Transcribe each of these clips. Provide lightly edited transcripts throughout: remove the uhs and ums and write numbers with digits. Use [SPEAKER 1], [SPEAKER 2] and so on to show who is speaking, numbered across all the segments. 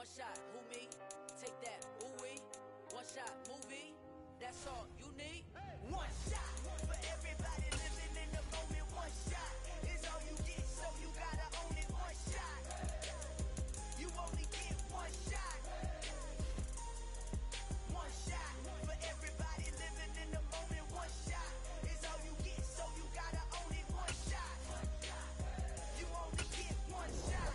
[SPEAKER 1] One shot, who me? Take that, ooh-wee. One shot, movie. That's all you need. One shot for everybody living in the moment. One shot is all you get, so you gotta own it. One shot. You only get one shot. One shot for everybody living in the moment. One shot is all you get, so you gotta own it. One shot. You only get one shot.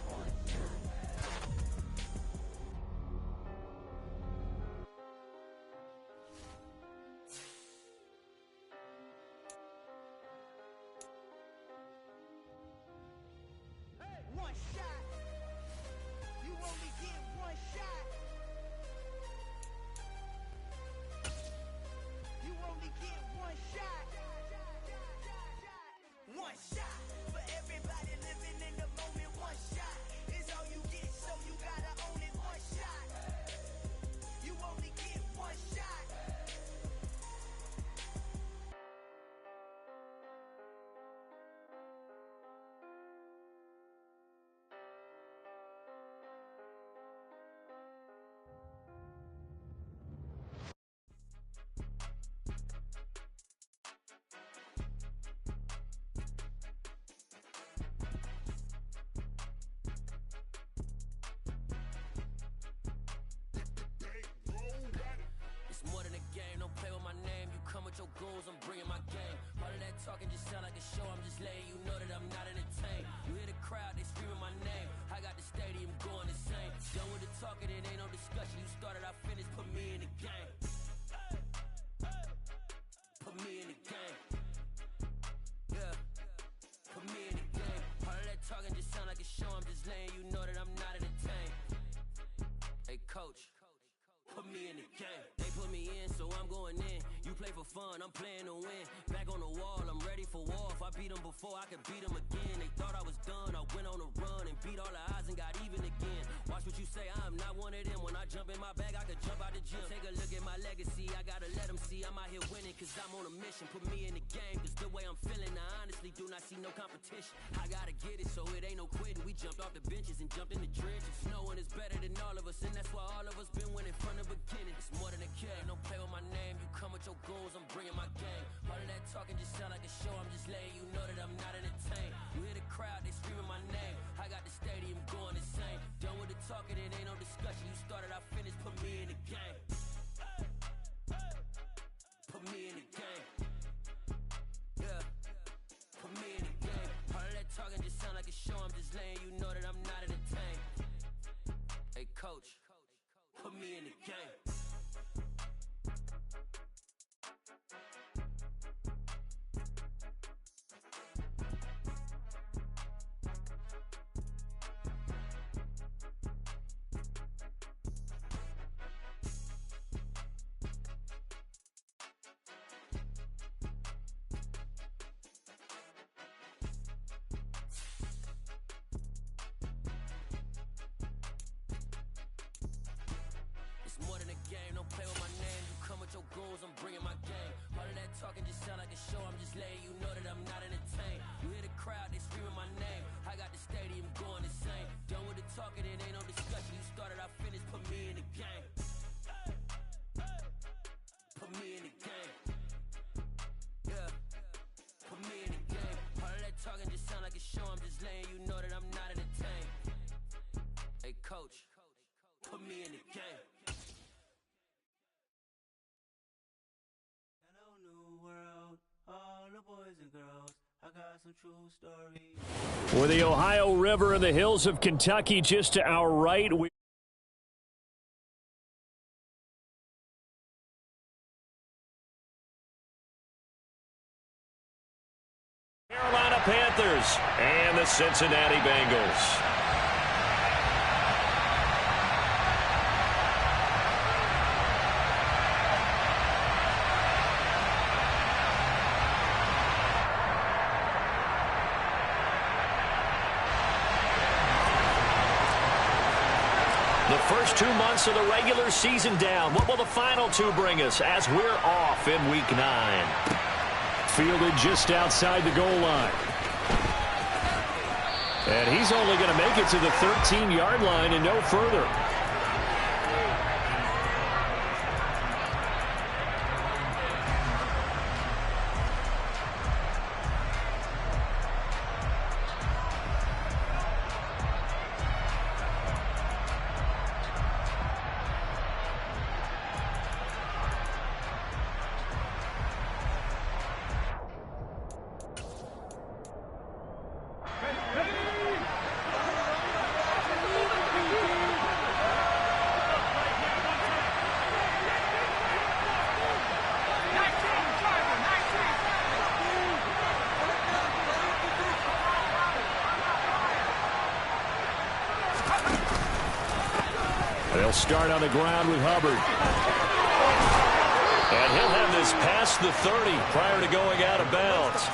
[SPEAKER 1] One shot. You only get one shot. You only get one shot. One shot for everybody living in the moment. One shot is all you get, so you gotta own it. One shot. You only get one shot. It's more than a game, don't play with my name. You come with your goons, I'm bringing my game. All of that talking just sound like a show, I'm just letting you know that I'm not entertained. You hear the crowd, they screaming my name. I got the stadium going insane. Done with the talking, it ain't no discussion. You started, I finished, put me in the game. Put me in the game. Yeah, put me in the game. All of that talking just sound like a show, I'm just letting you know that I'm not entertained. Hey coach, put me in the game. They put me in, so I'm going in. You play for fun, I'm playing to win. Back on the wall, I'm ready for war. If I beat them before, I can beat them again. They thought I was done, I went on a run and beat all the odds and got even again. Watch what you say, I'm not one of them. When I jump in my bag, I could jump out the gym. Take a look at my legacy, I gotta let them see I'm out here winning, cause I'm on a mission. Put me in the game, cause the way I'm feeling, I honestly do not see no competition. I gotta get it, so it ain't no quitting. We jumped off the benches and jumped in the trenches. No one is better than all of us, and that's why all of us been winning from the beginning. It's more than a game, don't play with my name. You come with your goons, I'm bringing my game. All of that talking just sound like a show, I'm just letting you know that I'm not entertained. You hear the crowd, they screaming my name. I got the stadium going insane. Done with the talking, it ain't no discussion. You started, I finished, put me in the game. Put me in the game. Yeah, put me in the game. All of that talking just sound like a show, I'm just letting you know that I'm not entertained. Hey coach, put me in the game. It's more than a game, don't play with my name. You come with your goons, I'm bringing my game. All of that talking just sound like a show, I'm just letting you know that I'm not entertained. You hear the crowd, they screaming my name. I got the stadium going insane. Done with the talking, it ain't no discussion. You started, I finished, put me in the game. Put me in the game. Yeah, put me in the game. All of that talking just sound like a show, I'm just letting you know that I'm not entertained. Hey coach, put me in the game.
[SPEAKER 2] Hello, new world, all the boys and girls. I got some true stories.
[SPEAKER 3] With the Ohio River and the hills of Kentucky just to our right, Carolina Panthers and the Cincinnati Bengals. The first 2 months of the regular season down. What will the final two bring us as we're off in Week 9? Fielded just outside the goal line. And he's only going to make it to the 13-yard line and no further. They'll start on the ground with Hubbard. And he'll have this past the 30 prior to going out of bounds.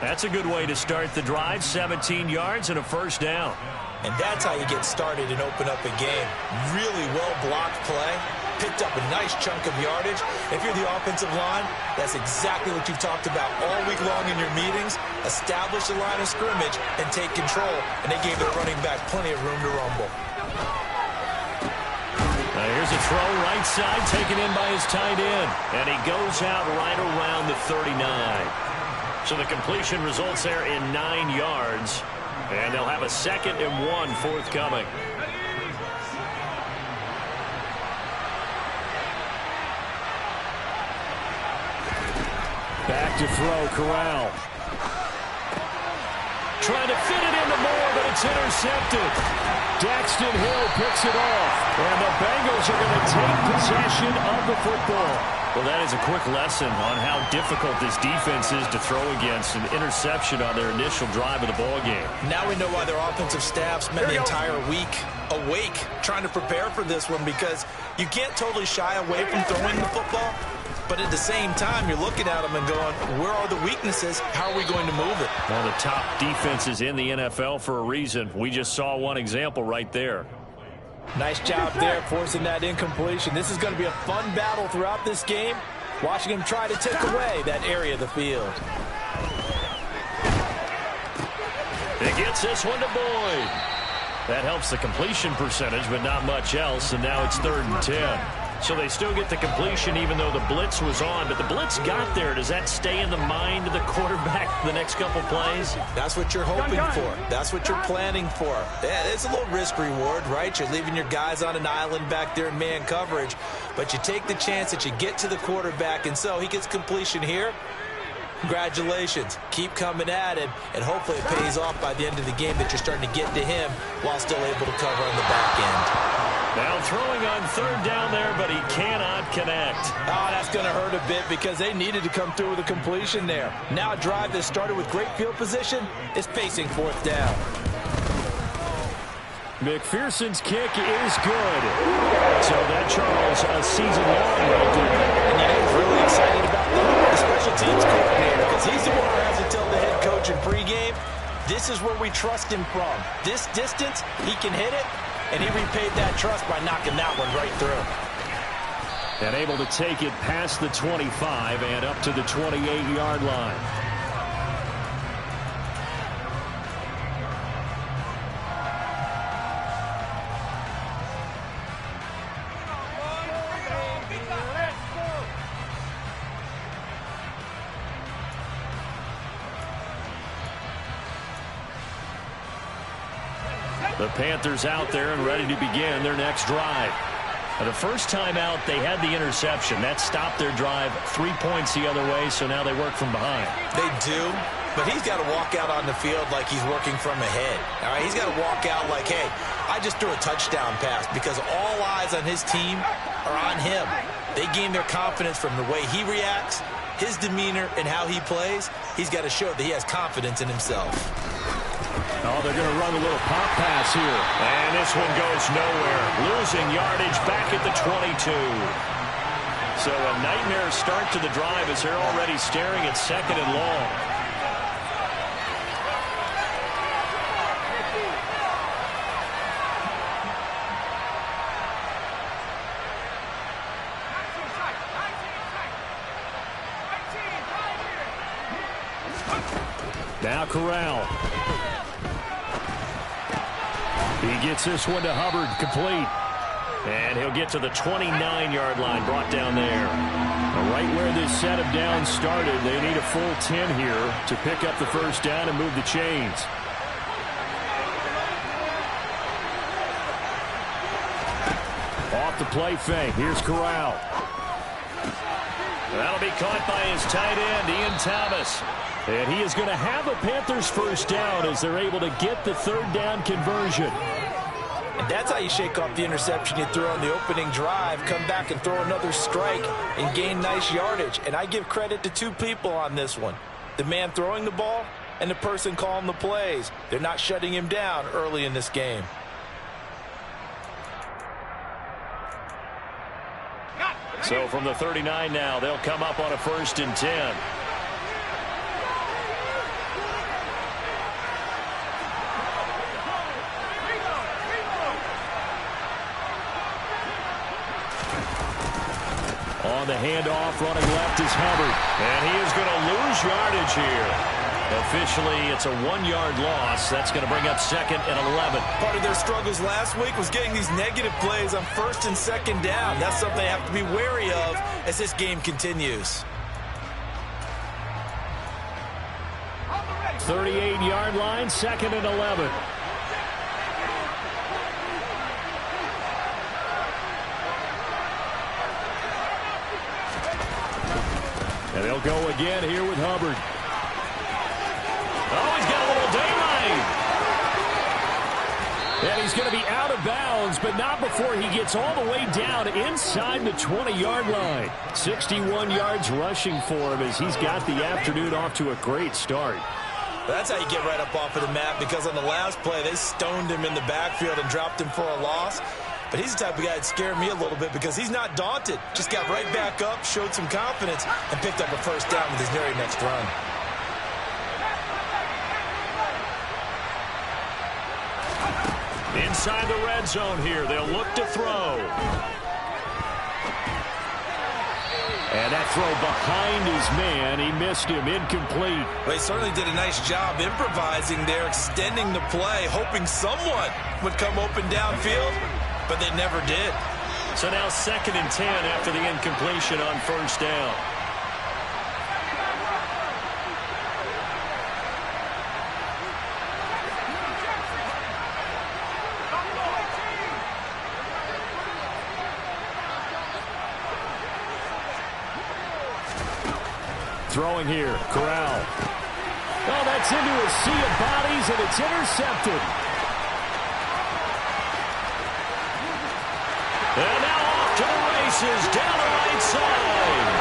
[SPEAKER 3] That's a good way to start the drive, 17 yards and a first down.
[SPEAKER 4] And that's how you get started and open up a game. Really well-blocked play. Picked up a nice chunk of yardage. If you're the offensive line, that's exactly what you've talked about all week long in your meetings. Establish a line of scrimmage and take control. And they gave their running back plenty of room to rumble.
[SPEAKER 3] Here's a throw right side taken in by his tight end. And he goes out right around the 39. So the completion results there in 9 yards. And they'll have a 2nd and 1 forthcoming. Back to throw, Corral. Trying to fit it into Moore, but it's intercepted. Daxton Hill picks it off. And the Bengals are going to take possession of the football. Well, that is a quick lesson on how difficult this defense is to throw against. An interception on their initial drive of the ball game.
[SPEAKER 4] Now we know why their offensive staff spent the entire week awake trying to prepare for this one, because you can't totally shy away from throwing the football. But at the same time, you're looking at them and going, where are the weaknesses? How are we going to move it?
[SPEAKER 3] One of the top defenses in the NFL for a reason. We just saw one example right there.
[SPEAKER 4] Nice job there, forcing that incompletion. This is going to be a fun battle throughout this game, watching him try to take away that area of the field.
[SPEAKER 3] He gets this one to Boyd. That helps the completion percentage, but not much else, and now it's 3rd and 10. So they still get the completion even though the blitz was on. But the blitz got there. Does that stay in the mind of the quarterback the next couple plays?
[SPEAKER 4] That's what you're hoping for. That's what you're planning for. It's a little risk-reward, right? You're leaving your guys on an island back there in man coverage. But you take the chance that you get to the quarterback, and so he gets completion here. Congratulations. Keep coming at him, and hopefully it pays off by the end of the game that you're starting to get to him while still able to cover on the back end.
[SPEAKER 3] Now throwing on 3rd down there, but he cannot connect.
[SPEAKER 4] Oh, that's going to hurt a bit because they needed to come through with a completion there. Now a drive that started with great field position is facing 4th down.
[SPEAKER 3] McPherson's kick is good. So that, Charles, a season long right there.
[SPEAKER 4] And you know who's really excited about that? The special teams coordinator, because he's the one who has to tell the head coach in pregame, this is where we trust him from. This distance, he can hit it. And he repaid that trust by knocking that one right through.
[SPEAKER 3] And able to take it past the 25 and up to the 28-yard line. The Panthers out there and ready to begin their next drive. The first time out, they had the interception. That stopped their drive 3 points the other way, so now they work from behind.
[SPEAKER 4] They do, but he's got to walk out on the field like he's working from ahead. All right, he's got to walk out like, hey, I just threw a touchdown pass, because all eyes on his team are on him. They gain their confidence from the way he reacts, his demeanor, and how he plays. He's got to show that he has confidence in himself.
[SPEAKER 3] Oh, they're going to run a little pop pass here. And this one goes nowhere. Losing yardage back at the 22. So a nightmare start to the drive as they're already staring at 2nd and long. Now Corral. He gets this one to Hubbard, complete. And he'll get to the 29-yard line, brought down there. Right where this set of downs started, they need a full 10 here to pick up the first down and move the chains. Off the play fake, here's Corral. That'll be caught by his tight end, Ian Thomas. And he is going to have a Panthers first down as they're able to get the 3rd down conversion.
[SPEAKER 4] And that's how you shake off the interception you threw on the opening drive, come back and throw another strike and gain nice yardage. And I give credit to 2 people on this one. The man throwing the ball and the person calling the plays. They're not shutting him down early in this game.
[SPEAKER 3] So from the 39 now, they'll come up on a 1st and 10. On the handoff, running left is Hubbard. And he is going to lose yardage here. Officially, it's a 1-yard loss. That's going to bring up 2nd and 11.
[SPEAKER 4] Part of their struggles last week was getting these negative plays on 1st and 2nd down. That's something they have to be wary of as this game continues.
[SPEAKER 3] 38-yard line, 2nd and 11. And they'll go again here with Hubbard. Oh, he's got a little daylight. And he's going to be out of bounds, but not before he gets all the way down inside the 20-yard line. 61 yards rushing for him as he's got the afternoon off to a great start.
[SPEAKER 4] That's how you get right up off of the mat, because on the last play, they stoned him in the backfield and dropped him for a loss. But he's the type of guy that scared me a little bit because he's not daunted. Just got right back up, showed some confidence, and picked up a 1st down with his very next run.
[SPEAKER 3] Inside the red zone here, they'll look to throw. And that throw behind his man, he missed him, incomplete.
[SPEAKER 4] Well, he certainly did a nice job improvising there, extending the play, hoping someone would come open downfield. But they never did.
[SPEAKER 3] So now 2nd and 10 after the incompletion on 1st down. Throwing here, Corral. Oh, that's into a sea of bodies, and it's intercepted. And now off to the races, down the right side.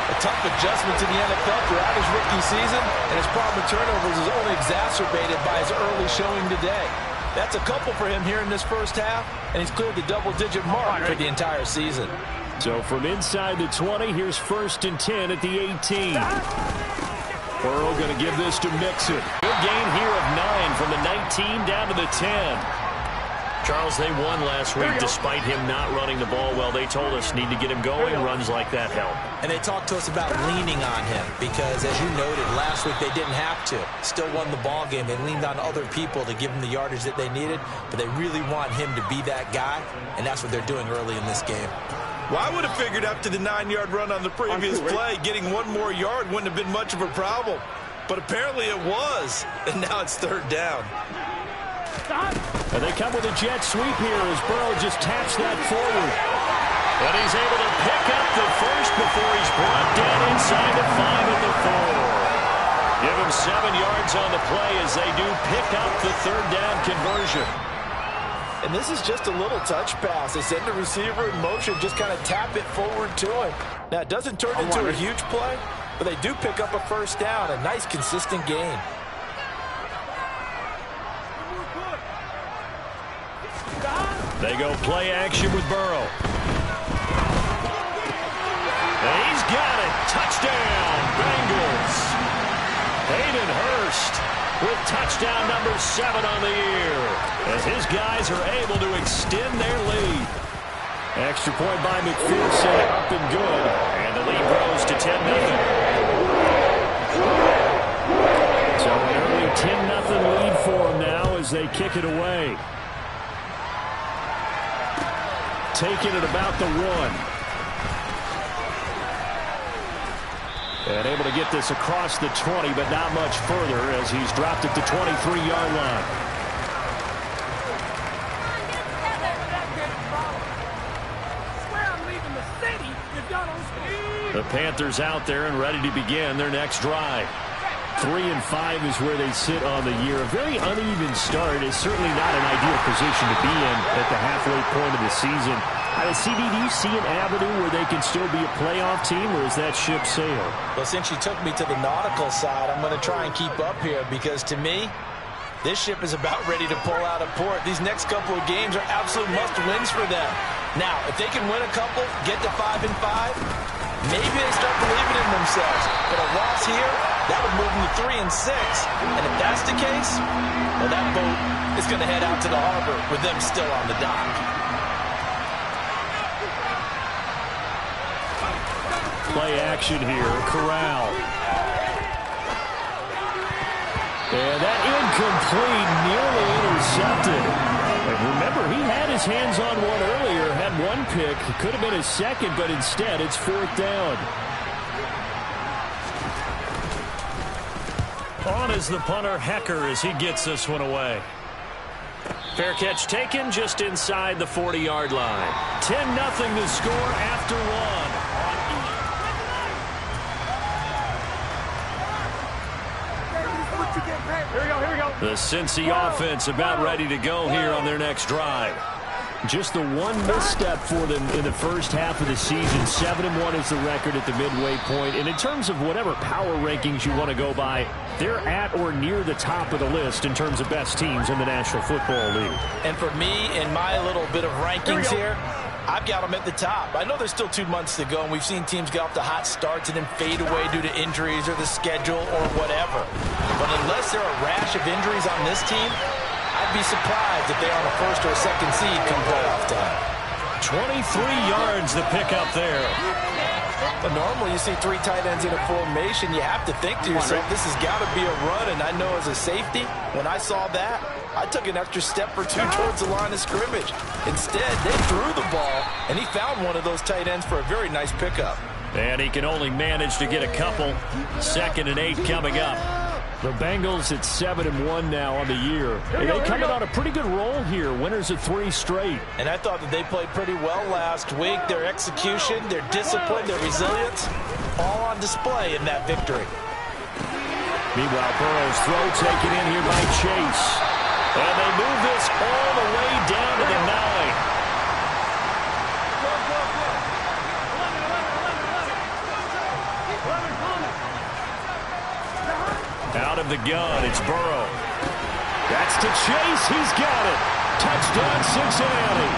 [SPEAKER 4] A tough adjustment to the NFL throughout his rookie season, and his problem with turnovers is only exacerbated by his early showing today. That's a couple for him here in this 1st half, and he's cleared the double-digit mark for the entire season.
[SPEAKER 3] So from inside the 20, here's 1st and 10 at the 18. Burrow going to give this to Mixon. Good gain here of 9 from the 19 down to the 10. Charles, they won last week despite him not running the ball well. They told us need to get him going. Runs like that help.
[SPEAKER 4] And they talked to us about leaning on him because, as you noted, last week they didn't have to. Still won the ball game. They leaned on other people to give him the yardage that they needed, but they really want him to be that guy, and that's what they're doing early in this game. Well, I would have figured after the 9-yard run on the previous play, getting 1 more yard wouldn't have been much of a problem. But apparently it was, and now it's 3rd down.
[SPEAKER 3] And they come with a jet sweep here as Burrow just taps that forward. And he's able to pick up the 1st before he's brought down inside the 5 at the 4. Give him 7 yards on the play as they do pick up the 3rd down conversion.
[SPEAKER 4] And this is just a little touch pass. They send the receiver in motion, just kind of tap it forward to him. Now, it doesn't turn into a huge play, but they do pick up a 1st down, a nice, consistent gain.
[SPEAKER 3] They go play action with Burrow. And he's got it. Touchdown, Bengals. Hayden Hurst with touchdown number 7 on the year as his guys are able to extend their lead. Extra point by McPherson, up and good. And the lead grows to 10-0. So an early 10-0 lead for them now as they kick it away. Taking it about the 1. And able to get this across the 20, but not much further as he's dropped at the 23-yard line. The Panthers out there and ready to begin their next drive. 3-5 is where they sit on the year. A very uneven start is certainly not an ideal position to be in at the halfway point of the season. CD, do you see an avenue where they can still be a playoff team, or is that ship sailed?
[SPEAKER 4] Well, since you took me to the nautical side, I'm going to try and keep up here because, to me, This ship is about ready to pull out of port. These next couple of games are absolute must-wins for them. Now, if they can win a couple, get to 5-5, maybe they start believing in themselves. But a loss here, that would move them to 3-6. And if that's the case, well, that boat is going to head out to the harbor with them still on the dock.
[SPEAKER 3] Play action here, Corral. And that incomplete, nearly intercepted. And remember, he had his hands on one earlier, had one pick. Could have been his second, but instead it's 4th down. On is the punter, Hecker, as he gets this one away. Fair catch taken just inside the 40-yard line. 10-0 to score after one.
[SPEAKER 5] Here we go.
[SPEAKER 3] The Cincy offense about ready to go here on their next drive. Just the one misstep for them in the first half of the season. 7-1 is the record at the midway point. And in terms of whatever power rankings you want to go by, they're at or near the top of the list in terms of best teams in the National Football League.
[SPEAKER 4] And for me, in my little bit of rankings here, I've got them at the top. I know there's still 2 months to go, and we've seen teams get off to hot starts and then fade away due to injuries or the schedule or whatever. But unless there are a rash of injuries on this team, I'd be surprised if they're on a 1st or a 2nd seed come playoff time.
[SPEAKER 3] 23 yards the pickup there.
[SPEAKER 4] But normally you see 3 tight ends in a formation, you have to think to yourself, this has got to be a run. And I know as a safety, when I saw that, I took an extra step or 2 towards the line of scrimmage. Instead, they threw the ball, and he found one of those tight ends for a very nice pickup.
[SPEAKER 3] And he can only manage to get a couple. 2nd and 8 coming up. The Bengals at 7-1 now on the year. They coming on a pretty good roll here. Winners of 3 straight.
[SPEAKER 4] And I thought that they played pretty well last week. Their execution, their discipline, their resilience, all on display in that victory.
[SPEAKER 3] Meanwhile, Burrow's throw taken in here by Chase. And they move this all the way down to the 9. Out of the gun, it's Burrow. That's to Chase. He's got it. Touchdown, Cincinnati.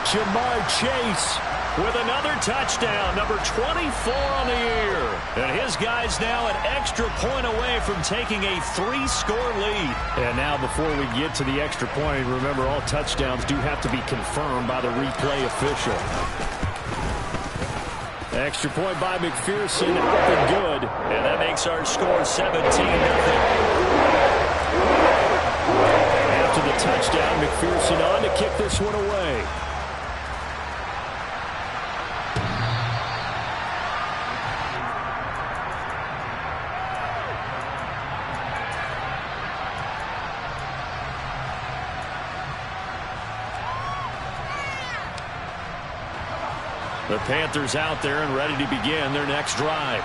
[SPEAKER 3] Jamar Chase with another touchdown, number 24 on the year. And his guys now an extra point away from taking a 3-score lead. And now before we get to the extra point, remember all touchdowns do have to be confirmed by the replay official. Extra point by McPherson, up and good. And that makes our score 17-0. After the touchdown, McPherson on to kick this one away. The Panthers out there and ready to begin their next drive.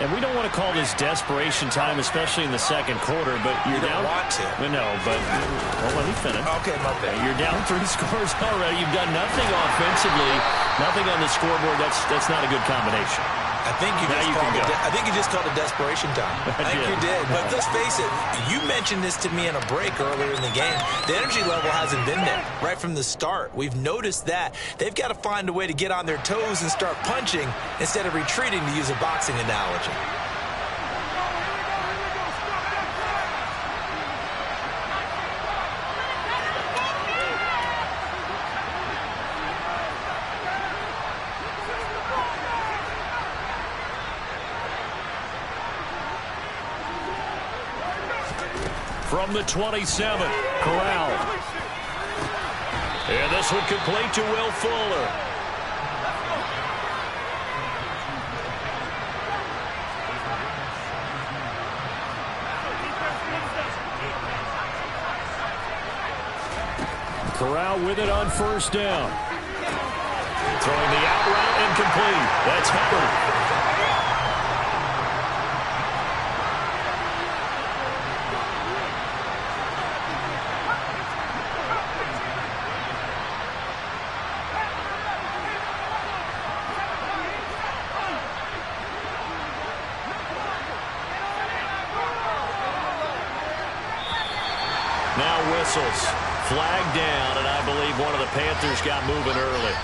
[SPEAKER 3] And we don't want to call this desperation time, especially in the second quarter, but you're down.
[SPEAKER 4] You don't want to.
[SPEAKER 3] No, but well, let me finish.
[SPEAKER 4] Okay, my bad.
[SPEAKER 3] You're down 3 scores already. You've done nothing offensively, nothing on the scoreboard. That's not a good combination.
[SPEAKER 4] I think you just called it desperation time. I think you did. But let's face it, you mentioned this to me in a break earlier in the game. The energy level hasn't been there right from the start. We've noticed that. They've got to find a way to get on their toes and start punching instead of retreating, to use a boxing analogy.
[SPEAKER 3] From the 27, Corral. And this one complete to Will Fuller. Corral with it on 1st down. Throwing the out route incomplete. That's Hubbard. whistles. Flag down, and I believe one of the Panthers got moving early.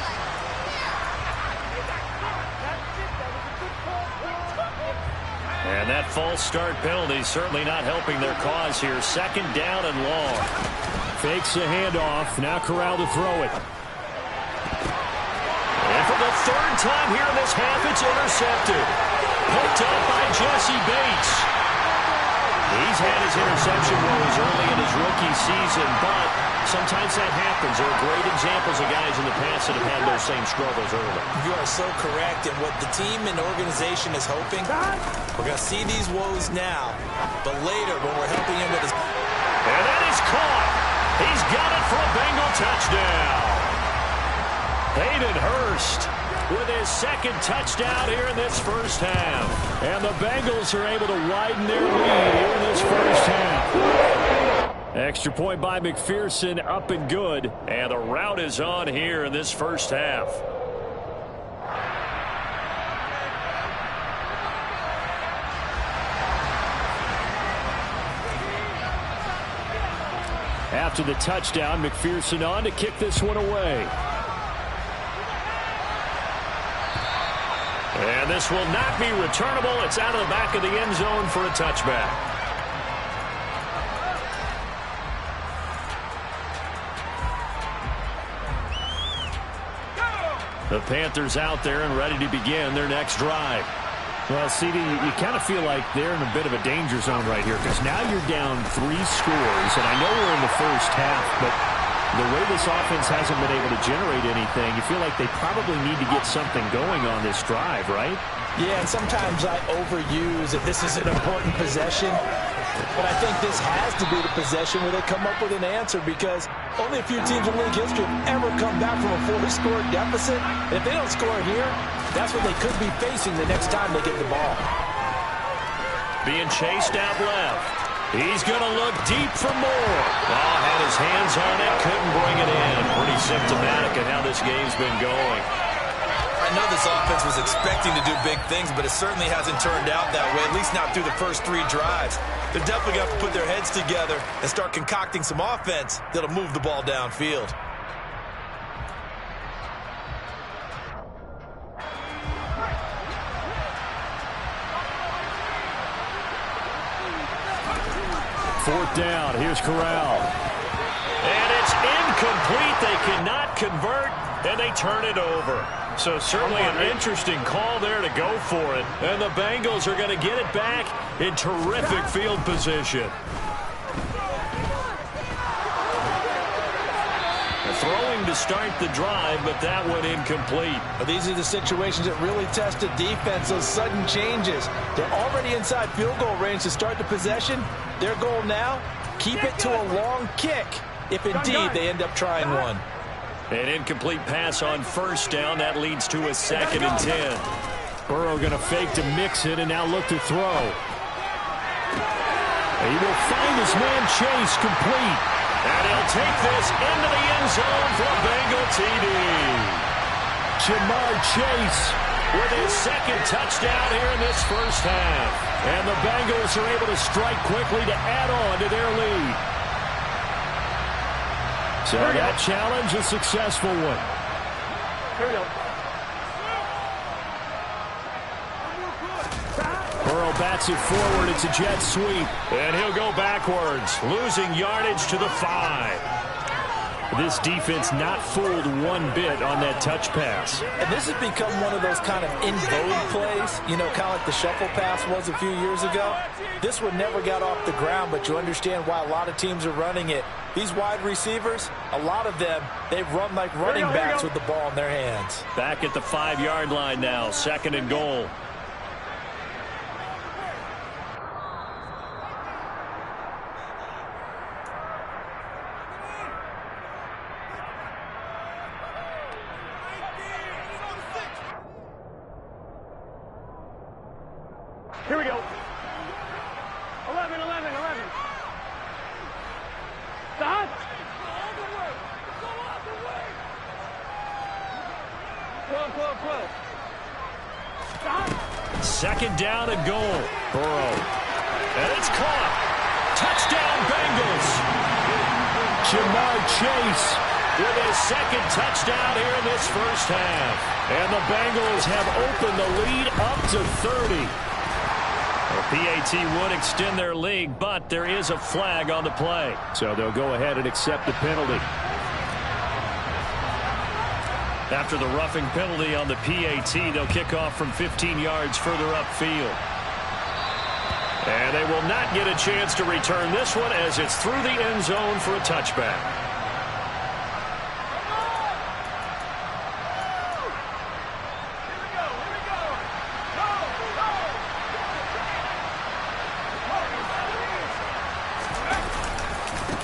[SPEAKER 3] And that false start penalty certainly not helping their cause here. Second down and long.
[SPEAKER 5] Fakes a handoff. Now Corral to throw it.
[SPEAKER 3] And for the third time here in this half, it's intercepted. Picked up by Jesse Bates. He's had his interception woes early in his rookie season, but sometimes that happens. There are great examples of guys in the past that have had those same struggles early.
[SPEAKER 4] You are so correct. And what the team and organization is hoping, we're going to see these woes now, but later when we're helping him with his...
[SPEAKER 3] And that is caught. He's got it for a Bengal touchdown. Hayden Hurst with his second touchdown here in this first half. And the Bengals are able to widen their lead here in this first half. Extra point by McPherson, up and good. And the rout is on here in this first half.
[SPEAKER 5] After the touchdown, McPherson on to kick this one away.
[SPEAKER 3] And this will not be returnable. It's out of the back of the end zone for a touchback. The Panthers out there and ready to begin their next drive.
[SPEAKER 5] Well, CD, you kind of feel like they're in a bit of a danger zone right here because now you're down 3 scores, and I know we're in the first half, but the way this offense hasn't been able to generate anything, you feel like they probably need to get something going on this drive, right?
[SPEAKER 4] Yeah, and sometimes I overuse that this is an important possession, but I think this has to be the possession where they come up with an answer because only a few teams in league history have ever come back from a 4-score deficit. If they don't score here, that's what they could be facing the next time they get the ball.
[SPEAKER 3] Being chased out left. He's going to look deep for more. Oh, had his hands on it, couldn't bring it in. Pretty symptomatic of how this game's been going.
[SPEAKER 4] I know this offense was expecting to do big things, but it certainly hasn't turned out that way, at least not through the first 3 drives. They're definitely going to have to put their heads together and start concocting some offense that'll move the ball downfield.
[SPEAKER 5] Fourth down. Here's Corral.
[SPEAKER 3] And it's incomplete. They cannot convert, and they turn it over. So certainly an interesting call there to go for it. And the Bengals are going to get it back in terrific field position. Throwing to start the drive, but that one incomplete.
[SPEAKER 4] These are the situations that really test the defense, those sudden changes. They're already inside field goal range to start the possession. Their goal now, keep it to a long kick, if indeed they end up trying one.
[SPEAKER 3] An incomplete pass on first down. That leads to a 2nd and 10.
[SPEAKER 5] Burrow going to fake to mix it and now look to throw. He will find his man Chase complete.
[SPEAKER 3] And he'll take this into the end zone for a Bengal TD.
[SPEAKER 5] Jamar Chase
[SPEAKER 3] with his 2nd touchdown here in this first half.
[SPEAKER 5] And the Bengals are able to strike quickly to add on to their lead. So that challenge, a successful one.
[SPEAKER 6] Here we go.
[SPEAKER 5] Burrow bats it forward. It's a jet sweep.
[SPEAKER 3] And he'll go backwards, losing yardage to the 5.
[SPEAKER 5] This defense not fooled one bit on that touch pass.
[SPEAKER 4] And this has become one of those kind of in vogue plays, you know, kind of like the shuffle pass was a few years ago. This one never got off the ground, but you understand why a lot of teams are running it. These wide receivers, a lot of them, they run like running backs with the ball in their hands.
[SPEAKER 3] Back at the 5-yard line now, 2nd and goal.
[SPEAKER 6] Here we go. 11, 11, 11. Stop. Go all the way. 12, 12, 12. Stop.
[SPEAKER 3] 2nd down and goal. Burrow. And it's caught. Touchdown, Bengals.
[SPEAKER 5] Jamar Chase with his second touchdown here in this first half. And the Bengals have opened the lead up to 30. The PAT would extend their lead, but there is a flag on the play. So they'll go ahead and accept the penalty. After the roughing penalty on the PAT, they'll kick off from 15 yards further upfield. And they will not get a chance to return this one as it's through the end zone for a touchback.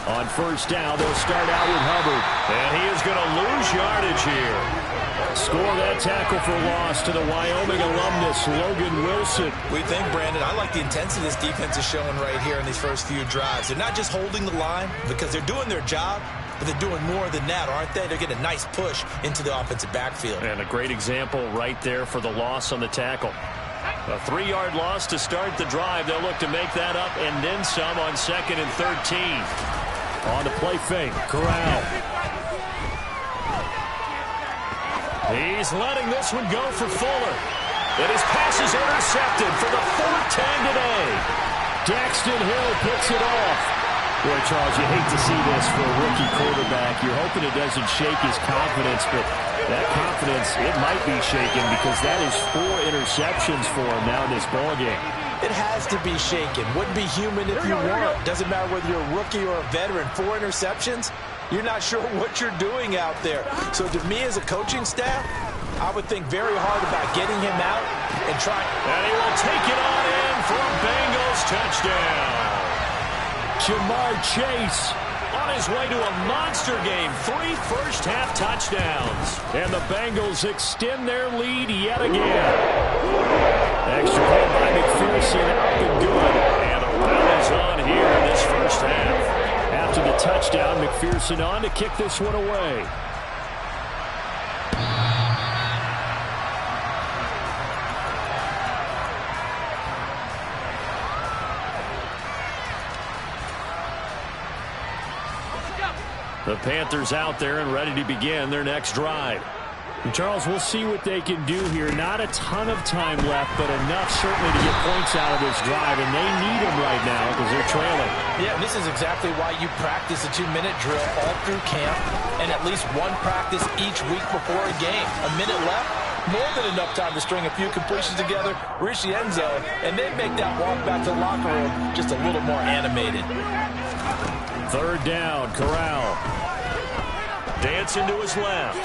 [SPEAKER 5] On first down, they'll start out with Hubbard. And he is going to lose yardage here. Score that tackle for loss to the Wyoming alumnus, Logan Wilson.
[SPEAKER 4] We think, Brandon, I like the intensity this defense is showing right here in these first few drives. They're not just holding the line because they're doing their job, but they're doing more than that, aren't they? They're getting a nice push into the offensive backfield.
[SPEAKER 5] And a great example right there for the loss on the tackle. A 3-yard loss to start the drive. They'll look to make that up and then some on 2nd and 13. On the play fake, Corral. He's letting this one go for Fuller. And his pass is intercepted for the 4th time today. Daxton Hill picks it off. Boy, Charles, you hate to see this for a rookie quarterback. You're hoping it doesn't shake his confidence, but that confidence, it might be shaken because that is 4 interceptions for him now in this ballgame.
[SPEAKER 4] It has to be shaken. Wouldn't be human if you weren't. Doesn't matter whether you're a rookie or a veteran. 4 interceptions, you're not sure what you're doing out there. So to me as a coaching staff, I would think very hard about getting him out and trying.
[SPEAKER 5] And he will take it on in for a Bengals touchdown. Jamar Chase on his way to a monster game. 3 first-half touchdowns. And the Bengals extend their lead yet again. Extra point by McPherson, up and good. And a run is on here in this first half. After the touchdown, McPherson on to kick this one away. The Panthers out there and ready to begin their next drive. And Charles, we'll see what they can do here. Not a ton of time left, but enough certainly to get points out of this drive, and they need them right now because they're trailing.
[SPEAKER 4] Yeah, this is exactly why you practice a 2-minute drill all through camp and at least one practice each week before a game. A minute left, more than enough time to string a few completions together, reach the end zone, and then make that walk back to the locker room just a little more animated.
[SPEAKER 5] 3rd down, Corral. Dancing to his left.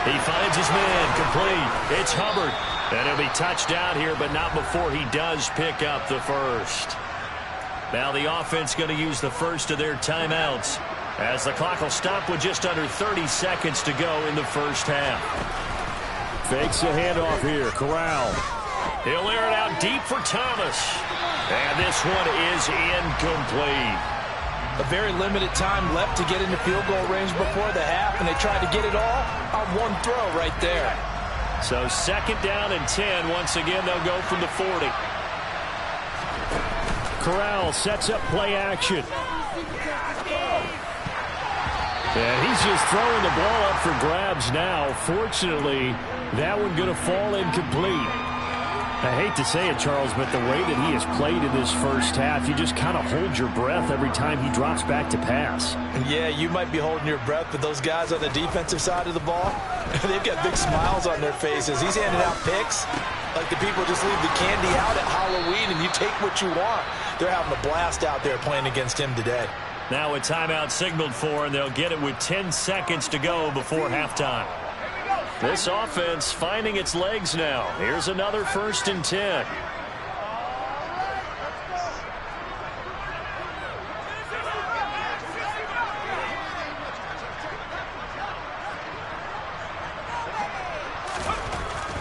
[SPEAKER 5] He finds his man, complete. It's Hubbard. And he'll be touched out here, but not before he does pick up the first. Now the offense going to use the first of their timeouts as the clock will stop with just under 30 seconds to go in the first half. Fakes the handoff here, Corral. He'll air it out deep for Thomas. And this one is incomplete.
[SPEAKER 4] A very limited time left to get into field goal range before the half, and they tried to get it all on one throw right there.
[SPEAKER 5] So 2nd down and 10. Once again, they'll go from the 40. Corral sets up play action. And he's just throwing the ball up for grabs now. Fortunately, that one going to fall incomplete. I hate to say it, Charles, but the way that he has played in this first half, you just kind of hold your breath every time he drops back to pass.
[SPEAKER 4] Yeah, you might be holding your breath, but those guys on the defensive side of the ball, they've got big smiles on their faces. He's handing out picks like the people just leave the candy out at Halloween and you take what you want. They're having a blast out there playing against him today.
[SPEAKER 5] Now a timeout signaled for, and they'll get it with 10 seconds to go before halftime. This offense finding its legs now. Here's another 1st and 10.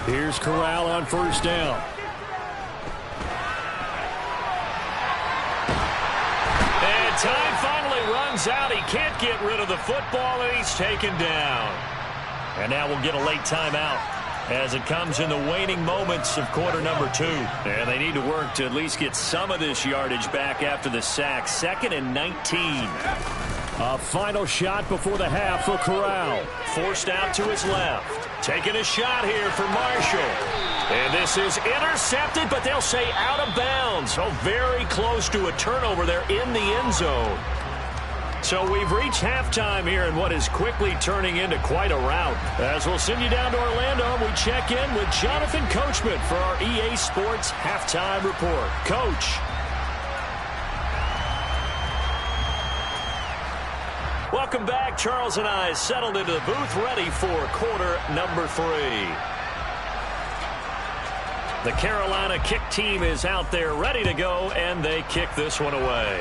[SPEAKER 5] Here's Corral on 1st down. And time finally runs out. He can't get rid of the football, and he's taken down. And now we'll get a late timeout.
[SPEAKER 3] as it comes in the waning moments of quarter number 2. And they need to work to at least get some of this yardage back after the sack. 2nd and 19.
[SPEAKER 5] A final shot before the half for Corral.
[SPEAKER 3] Forced out to his left. Taking a shot here for Marshall. And this is intercepted, but they'll say out of bounds. Oh, very close to a turnover there in the end zone. So we've reached halftime here in what is quickly turning into quite a rout. As we'll send you down to Orlando, we check in with Jonathan Coachman for our EA Sports Halftime Report. Coach. Welcome back. Charles and I settled into the booth ready for quarter number 3. The Carolina kick team is out there ready to go, and they kick this one away.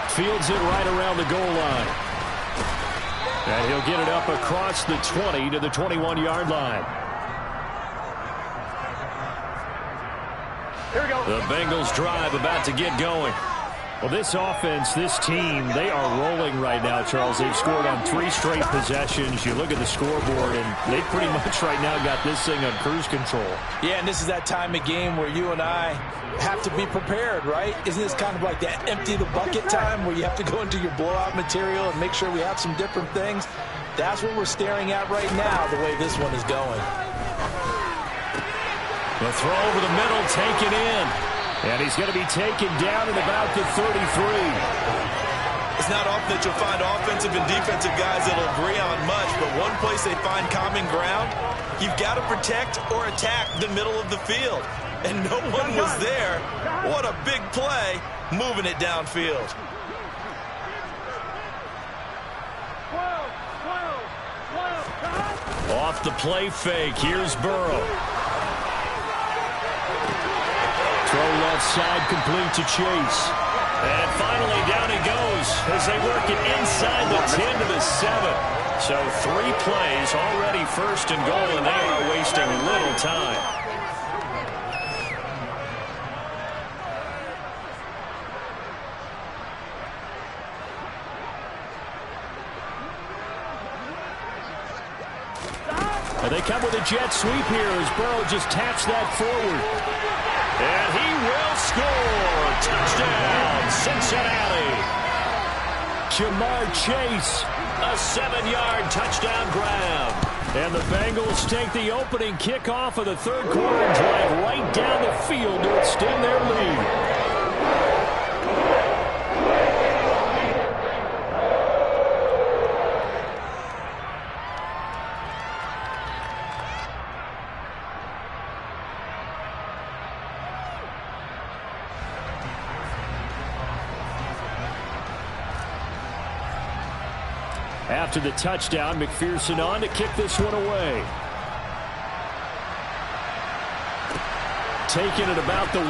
[SPEAKER 5] Fields it right around the goal line. And he'll get it up across the 20 to the 21-yard line.
[SPEAKER 6] Here we go.
[SPEAKER 3] The Bengals drive about to get going.
[SPEAKER 5] Well, this offense, this team, they are rolling right now, Charles. They've scored on 3 straight possessions. You look at the scoreboard, and they pretty much right now got this thing on cruise control.
[SPEAKER 4] Yeah, and this is that time of game where you and I have to be prepared, right? Isn't this kind of like that empty the bucket time where you have to go into your blowout material and make sure we have some different things? That's what we're staring at right now, the way this one is going.
[SPEAKER 3] The throw over the middle, taken in.
[SPEAKER 5] And he's going to be taken down at about the 33.
[SPEAKER 4] It's not often that you'll find offensive and defensive guys that'll agree on much, but one place they find common ground, you've got to protect or attack the middle of the field. And no one was there. What a big play, moving it downfield.
[SPEAKER 6] 12.
[SPEAKER 3] Off the play fake, here's Burrow.
[SPEAKER 5] Throw left side, complete to Chase.
[SPEAKER 3] And finally down he goes as they work it inside the 10 to the 7. So 3 plays already first and goal, and they are wasting little time.
[SPEAKER 5] And they come with a jet sweep here as Burrow just taps that forward.
[SPEAKER 3] And he will score. Touchdown, Cincinnati.
[SPEAKER 5] Jamar Chase.
[SPEAKER 3] A 7-yard touchdown grab.
[SPEAKER 5] And the Bengals take the opening kickoff of the third quarter and drive right down the field to extend their lead. After the touchdown, McPherson on to kick this one away. Taken at about the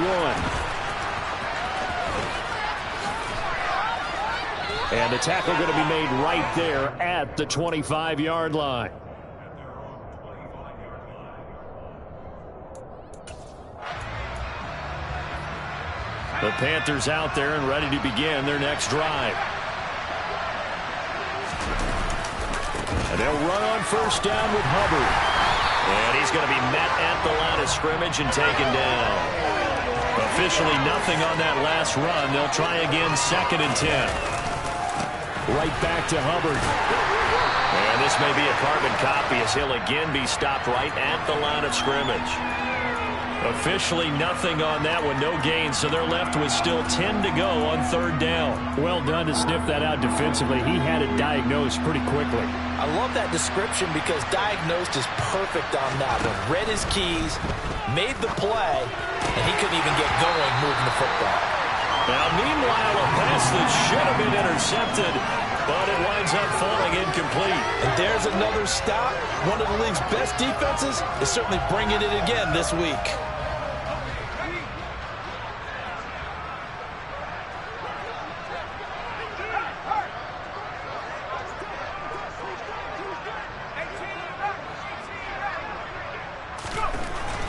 [SPEAKER 5] 1. And the tackle going to be made right there at the 25-yard line.
[SPEAKER 3] The Panthers out there and ready to begin their next drive.
[SPEAKER 5] And they'll run on first down with Hubbard.
[SPEAKER 3] And he's going to be met at the line of scrimmage and taken down. Officially nothing on that last run. They'll try again 2nd and 10.
[SPEAKER 5] Right back to Hubbard.
[SPEAKER 3] And this may be a carbon copy as he'll again be stopped right at the line of scrimmage. Officially nothing on that one, no gain, so they're left with still 10 to go on 3rd down.
[SPEAKER 5] Well done to sniff that out defensively. He had it diagnosed pretty quickly.
[SPEAKER 4] I love that description because diagnosed is perfect on that one. Read his keys, made the play, and he couldn't even get going moving the football.
[SPEAKER 3] Now, meanwhile, a pass that should have been intercepted, but it winds up falling incomplete.
[SPEAKER 4] And there's another stop. One of the league's best defenses is certainly bringing it again this week.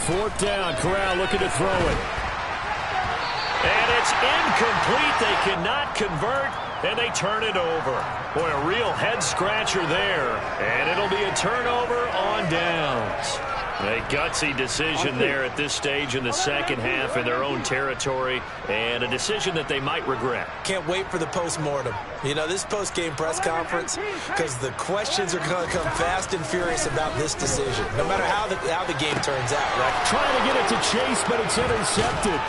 [SPEAKER 5] Fourth down, Corral looking to throw it.
[SPEAKER 3] And it's incomplete. They cannot convert, and they turn it over. Boy, a real head-scratcher there. And it'll be a turnover on downs. A gutsy decision there at this stage in the second half in their own territory, and a decision that they might regret.
[SPEAKER 4] Can't wait for the post-mortem. You know, this post-game press conference, because the questions are going to come fast and furious about this decision, no matter how the game turns out, right?
[SPEAKER 5] Trying to get it to Chase, but it's intercepted.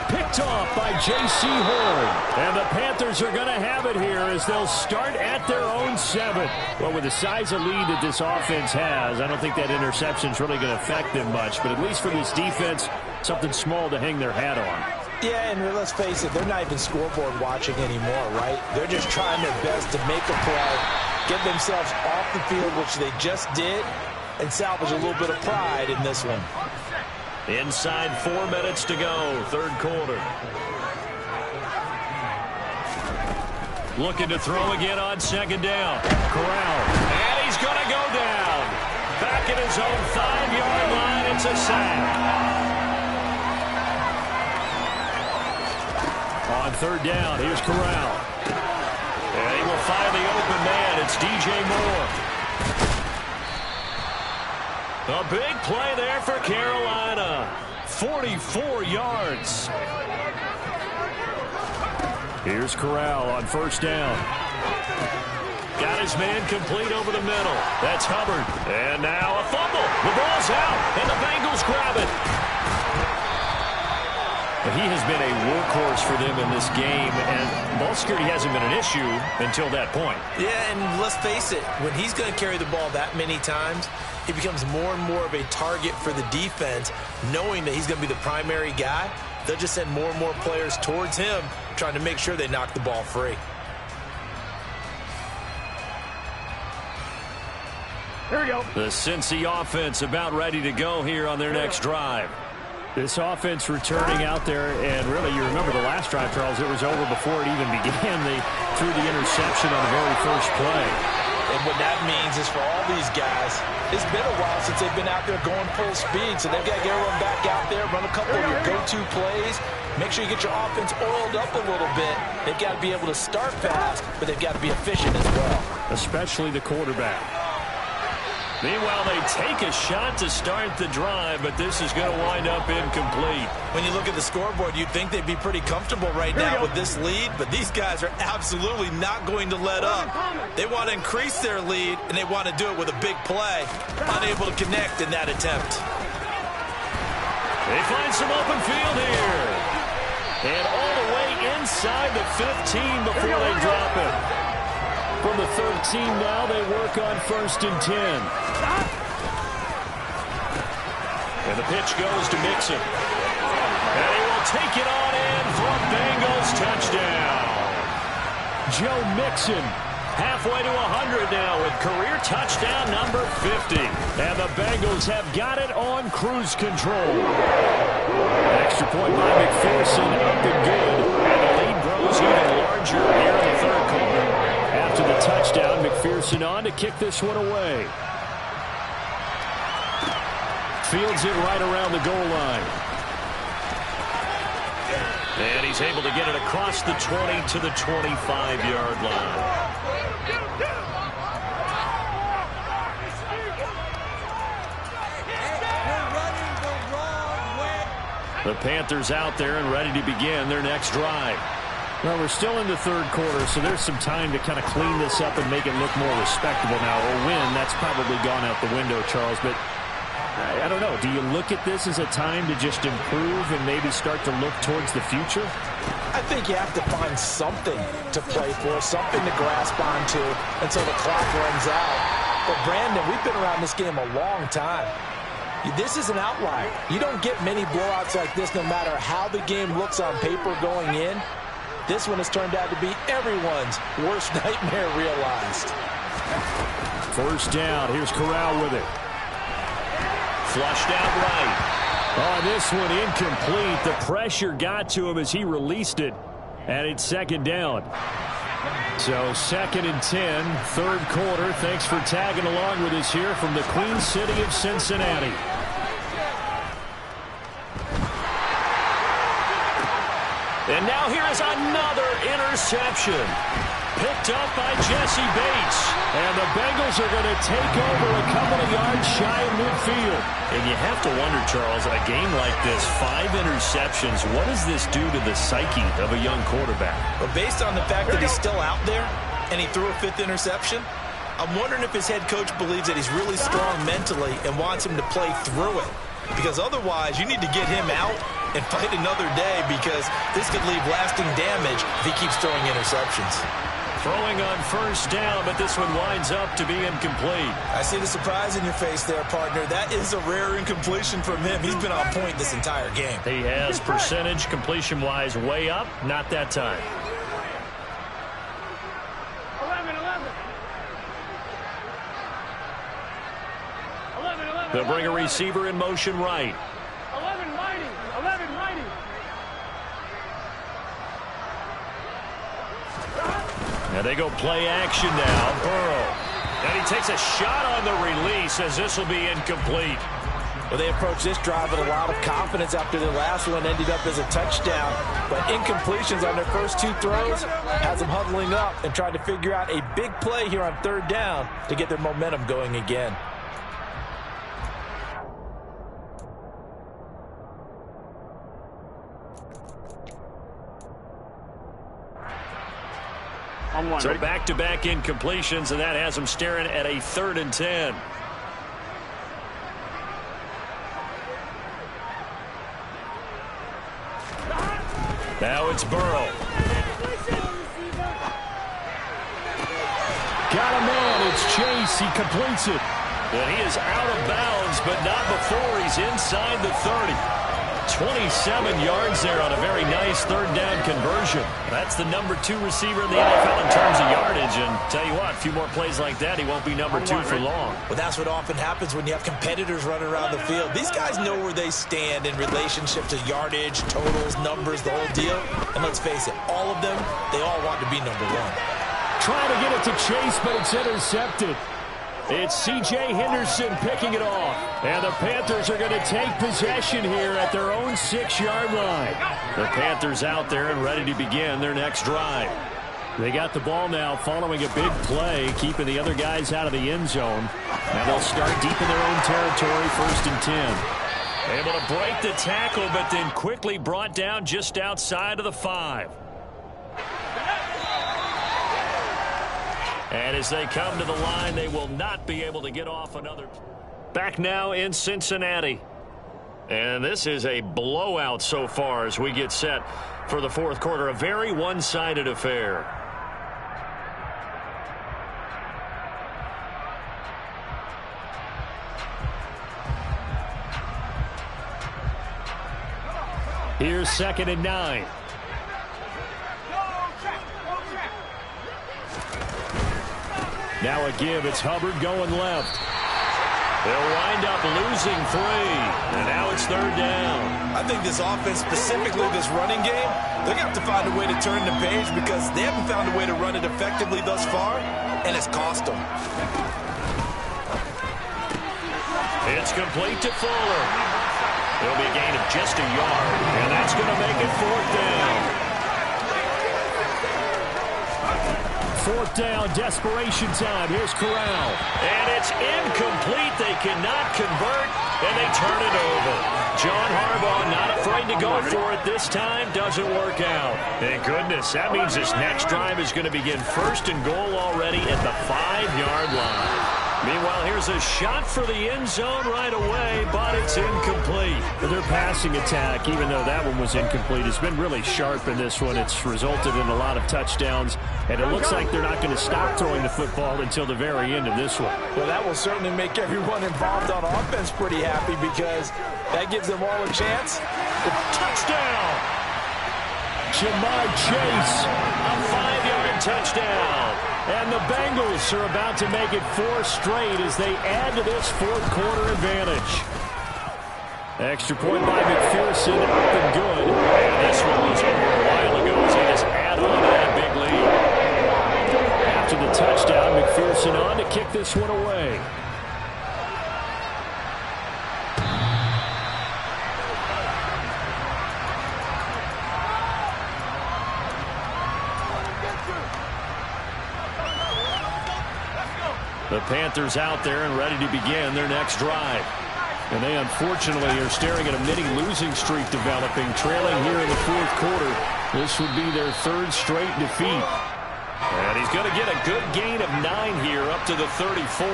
[SPEAKER 5] Picked off by J.C. Horn. And the Panthers are going to have it here as they'll start at their own 7. Well, with the size of lead that this offense has, I don't think that interception's really going to affect them much. But at least for this defense, something small to hang their hat on.
[SPEAKER 4] Yeah, and let's face it, they're not even scoreboard watching anymore, right? They're just trying their best to make a play, get themselves off the field, which they just did, and salvage a little bit of pride in this one.
[SPEAKER 3] Inside 4 minutes to go, third quarter. Looking to throw again on second down. Corral. And he's going to go down. Back at his own 5-yard line, it's a sack. On third down, here's Corral. And he will find the open man. It's DJ Moore. A big play there for Carolina. 44 yards. Here's Corral on first down. Got his man complete over the middle. That's Hubbard. And now a fumble. The ball's out, and the Bengals grab it. He has been a workhorse for them in this game, and ball security hasn't been an issue until that point. Yeah, and let's face it, when he's going to carry the ball that many times, he becomes more and more of a target for the defense, knowing that he's going to be the primary guy. They'll just send more and more players towards him, trying to make sure they knock the ball free.
[SPEAKER 6] Here we go.
[SPEAKER 3] The Cincy offense about ready to go here on their next drive.
[SPEAKER 5] This offense returning out there, and really, you remember the last drive, Charles, it was over before it even began. They threw the interception on the very first play.
[SPEAKER 4] And what that means is for all these guys, it's been a while since they've been out there going full speed, so they've got to get everyone back out there, run a couple of your go-to plays, make sure you get your offense oiled up a little bit. They've got to be able to start fast, but they've got to be efficient as well.
[SPEAKER 5] Especially the quarterback.
[SPEAKER 3] Meanwhile, they take a shot to start the drive, but this is going to wind up incomplete.
[SPEAKER 4] When you look at the scoreboard, you'd think they'd be pretty comfortable right now with this lead, but these guys are absolutely not going to let up. They want to increase their lead, and they want to do it with a big play. Unable to connect in that attempt.
[SPEAKER 3] They find some open field here. And all the way inside the 15 before they drop it. From the 13 now, they work on 1st and 10. And the pitch goes to Mixon. And he will take it on in for a Bengals touchdown.
[SPEAKER 5] Joe Mixon.
[SPEAKER 3] Halfway to 100 now with career touchdown number 50.
[SPEAKER 5] And the Bengals have got it on cruise control. Extra point by McPherson, up and good.
[SPEAKER 3] And the lead grows even larger here in the third quarter.
[SPEAKER 5] After the touchdown, McPherson on to kick this one away. Fields it right around the goal line.
[SPEAKER 3] And he's able to get it across the 20 to the 25-yard line. The Panthers out there and ready to begin their next drive.
[SPEAKER 5] Well, we're still in the third quarter, so there's some time to kind of clean this up and make it look more respectable now. Or win, that's probably gone out the window, Charles. But I don't know. Do you look at this as a time to just improve and maybe start to look towards the future?
[SPEAKER 4] I think you have to find something to play for, something to grasp onto until the clock runs out. But, Brandon, we've been around this game a long time. This is an outlier. You don't get many blowouts like this no matter how the game looks on paper going in. This one has turned out to be everyone's worst nightmare realized.
[SPEAKER 5] First down. Here's Corral with it.
[SPEAKER 3] Flushed out right.
[SPEAKER 5] Oh, this one incomplete. The pressure got to him as he released it. And it's second down. So 2nd and 10, third quarter. Thanks for tagging along with us here from the Queen City of And now here is another interception. Picked up by Jesse Bates. And the Bengals are going to take over a couple of yards shy of midfield. And you have to wonder, Charles, a game like this, 5 interceptions, what does this do to the psyche of a young quarterback?
[SPEAKER 4] Well, based on the fact that he's still out there and he threw a 5th interception, I'm wondering if his head coach believes that he's really strong mentally and wants him to play through it. Because otherwise, you need to get him out and fight another day, because this could leave lasting damage if he keeps throwing interceptions.
[SPEAKER 5] Throwing on first down, but this one winds up to be incomplete.
[SPEAKER 4] I see the surprise in your face there, partner. That is a rare incompletion from him. He's been on point this entire game.
[SPEAKER 5] He has percentage completion-wise way up, not that time.
[SPEAKER 6] 11.
[SPEAKER 5] They'll bring a receiver in motion right.
[SPEAKER 6] 11 righty. 11 righty.
[SPEAKER 5] Now they go play action now. Burrow. And he takes a shot on the release as this will be incomplete.
[SPEAKER 4] Well, they approached this drive with a lot of confidence after their last one ended up as a touchdown. But incompletions on their first 2 throws has them huddling up and trying to figure out a big play here on 3rd down to get their momentum going again.
[SPEAKER 5] So back-to-back incompletions, and that has them staring at a 3rd and 10. Now it's Burrow. Got a man. It's Chase. He completes it. And he is out of bounds, but not before he's inside the 30. 27 yards there on a very nice 3rd down conversion. That's the number 2 receiver in the NFL in terms of yardage. And tell you what, a few more plays like that, he won't be number 2 for long.
[SPEAKER 4] Well, that's what often happens when you have competitors running around the field. These guys know where they stand in relationship to yardage, totals, numbers, the whole deal. And let's face it, all of them, they all want to be number 1.
[SPEAKER 5] Trying to get it to Chase, but it's intercepted. It's C.J. Henderson picking it off. And the Panthers are going to take possession here at their own 6-yard line. The Panthers out there and ready to begin their next drive. They got the ball now following a big play, keeping the other guys out of the end zone. Now they'll start deep in their own territory, 1st and 10. Able to break the tackle, but then quickly brought down just outside of the 5. And as they come to the line, they will not be able to get off another. Back now in Cincinnati. And this is a blowout so far as we get set for the 4th quarter. A very one-sided affair. Here's 2nd and 9. Now a give. It's Hubbard going left. They'll wind up losing 3. And now it's 3rd down.
[SPEAKER 4] I think this offense, specifically this running game, they're going to have to find a way to turn the page, because they haven't found a way to run it effectively thus far, and it's cost them.
[SPEAKER 5] It's complete to Fuller. It'll be a gain of just a yard, and that's going to make it 4th down. 4th down, desperation time. Here's Corral. And it's incomplete. They cannot convert, and they turn it over. John Harbaugh not afraid to go for it this time. Doesn't work out. Thank goodness. That means this next drive is going to begin 1st and goal already at the 5-yard line. Meanwhile, here's a shot for the end zone right away, but it's incomplete. Their passing attack, even though that one was incomplete, has been really sharp in this one. It's resulted in a lot of touchdowns, and it looks like they're not going to stop throwing the football until the very end of this one.
[SPEAKER 4] Well, that will certainly make everyone involved on offense pretty happy, because that gives them all a chance.
[SPEAKER 5] Touchdown! Jamar Chase, a 5-yard touchdown. And the Bengals are about to make it 4 straight as they add to this 4th quarter advantage. Extra point by McPherson, up and good. And this one was over a while ago as they just add on to that big lead. After the touchdown, McPherson on to kick this one away. The Panthers out there and ready to begin their next drive. And they unfortunately are staring at a mini losing streak developing, trailing here in the fourth quarter. This would be their third straight defeat. And he's going to get a good gain of 9 here up to the 34.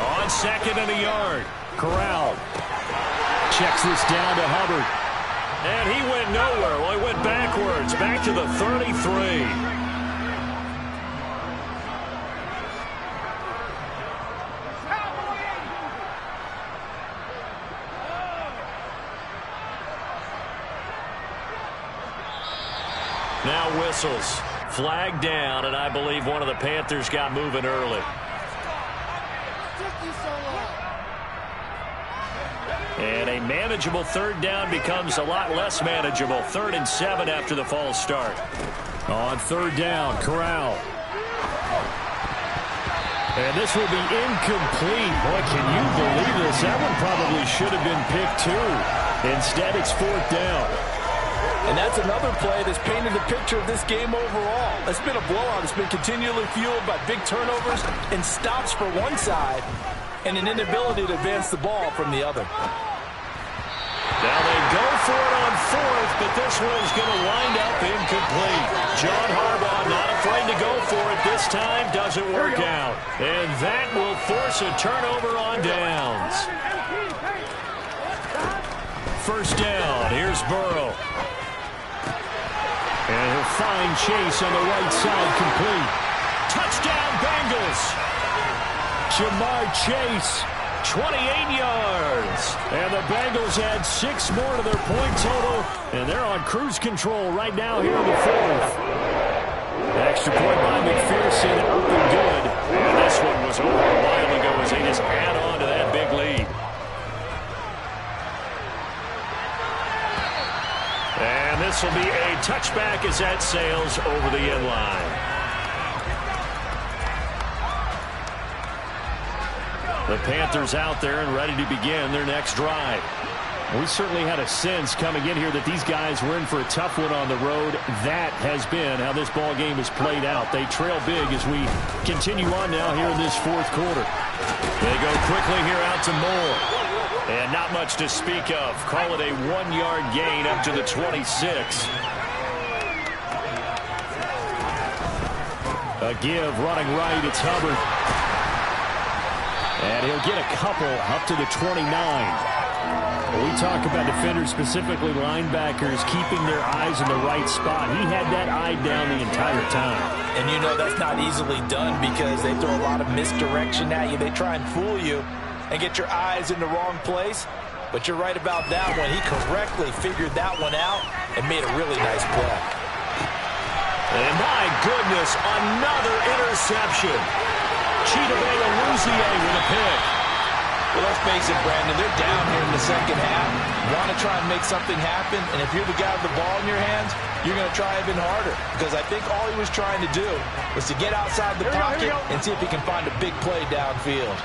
[SPEAKER 5] On second and a yard. Corral checks this down to Hubbard. And he went nowhere. Well, he went backwards, back to the 33. Now whistles. Flag down, and I believe one of the Panthers got moving early. And a manageable third down becomes a lot less manageable. 3rd and 7 after the false start. On third down, Corral. And this will be incomplete. Boy, can you believe this? That one probably should have been picked too. Instead, it's 4th down.
[SPEAKER 4] And that's another play that's painted the picture of this game overall. It's been a blowout. It's been continually fueled by big turnovers and stops for one side and an inability to advance the ball from the other.
[SPEAKER 5] Now they go for it on 4th, but this one's going to wind up incomplete. John Harbaugh not afraid to go for it this time. Doesn't work out. And that will force a turnover on downs. First down. Here's Burrow. And he'll find Chase on the right side, complete. Touchdown, Bengals. Jamar Chase, 28 yards. And the Bengals add 6 more to their point total. And they're on cruise control right now here in the 4th. Extra point by McPherson, up and good. And this one was over a while ago as they just add on to that big lead. And this will be a touchback as that sails over the end line. The Panthers out there and ready to begin their next drive. We certainly had a sense coming in here that these guys were in for a tough one on the road. That has been how this ball game has played out. They trail big as we continue on now here in this 4th quarter. They go quickly here out to Moore. And not much to speak of. Call it a 1-yard gain up to the 26. A give running right. It's Hubbard. And he'll get a couple up to the 29. We talk about defenders, specifically linebackers, keeping their eyes in the right spot. He had that eye down the entire time.
[SPEAKER 4] And you know that's not easily done because they throw a lot of misdirection at you. They try and fool you and get your eyes in the wrong place. But you're right about that one. He correctly figured that one out and made a really nice play.
[SPEAKER 5] And my goodness, another interception. Chidobe with a pick.
[SPEAKER 4] Well, let's face it, Brandon, they're down here in the second half. Want to try and make something happen, and if you're the guy with the ball in your hands, you're going to try even harder. Because I think all he was trying to do was to get outside the pocket and see if he can find a big play downfield.